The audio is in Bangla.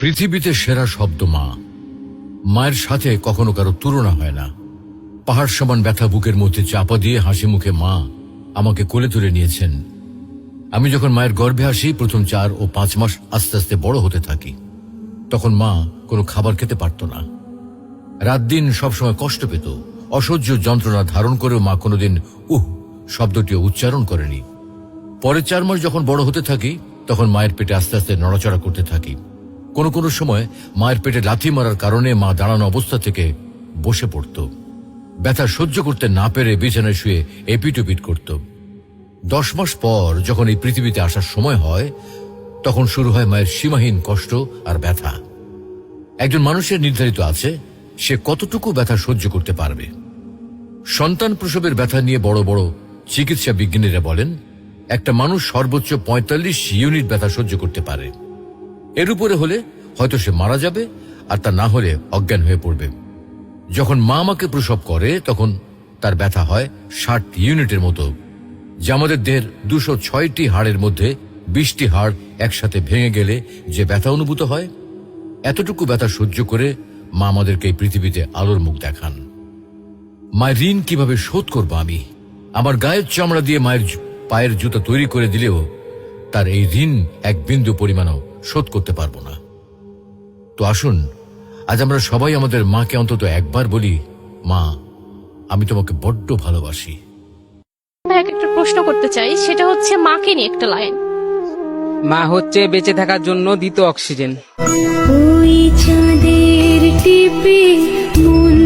পৃথিবীতে সেরা শব্দ মা। মায়ের সাথে কখনো কারো তুলনা হয় না। পাহাড় সমান ব্যথা বুকের মধ্যে চাপা দিয়ে হাসি মুখে মা আমাকে কোলে তুলে নিয়েছেন। আমি যখন মায়ের গর্ভে আসি, প্রথম 4 ও 5 মাস আস্তে আস্তে বড় হতে থাকি। তখন মা কোনো খাবার খেতে পারত না। রাত দিন সবসময় কষ্ট পেত। অসহ্য যন্ত্রণা ধারণ করেও মা কোনোদিন শব্দটিও উচ্চারণ করেনি। পরে 4 মাস যখন বড় হতে থাকি, তখন মায়ের পেটে আস্তে আস্তে নড়াচড়া করতে থাকি। কোনো কোনো সময় মায়ের পেটে লাথি মারার কারণে মা দাঁড়ানো অবস্থা থেকে বসে পড়ত। ব্যথা সহ্য করতে না পেরে বিছানায় শুয়ে এপিট করত। 10 মাস পর যখন এই পৃথিবীতে আসার সময় হয়, তখন শুরু হয় মায়ের সীমাহীন কষ্ট আর ব্যথা। একজন মানুষের নির্ধারিত আছে সে কতটুকু ব্যথা সহ্য করতে পারবে। সন্তান প্রসবের ব্যথা নিয়ে বড় বড় চিকিৎসা বিজ্ঞানীরা বলেন একটা মানুষ সর্বোচ্চ 45 ইউনিট ব্যথা সহ্য করতে পারে। এর উপরে হলে হয়তো সে মারা যাবে, আর তা না হলে অজ্ঞান হয়ে পড়বে। যখন মা আমাকে প্রসব করে তখন তার ব্যথা হয় 60 ইউনিটের মতো, যা আমাদের দেহের 206টি হাড়ের মধ্যে 20টি হাড় একসাথে ভেঙে গেলে যে ব্যথা অনুভূত হয়। এতটুকু ব্যথা সহ্য করে মা আমাদেরকে এই পৃথিবীতে আলোর মুখ দেখান। মায়ের ঋণ কিভাবে শোধ করব আমি? আমার গায়ের চামড়া দিয়ে মায়ের পায়ের জুতা তৈরি করে দিলেও তার এই ঋণ এক বিন্দু পরিমাণও শোধ করতে পারবো না। তো আসুন আজ আমরা সবাই আমাদের মাকে অন্তত একবার বলি, মা আমি তোমাকে বড্ড ভালোবাসি। একটা প্রশ্ন করতে চাই, সেটা হচ্ছে মাকে নিয়ে একটা লাইন। মা হচ্ছে বেঁচে থাকার জন্য দ্বিতীয় অক্সিজেন। ওই চাঁদের টিপে মন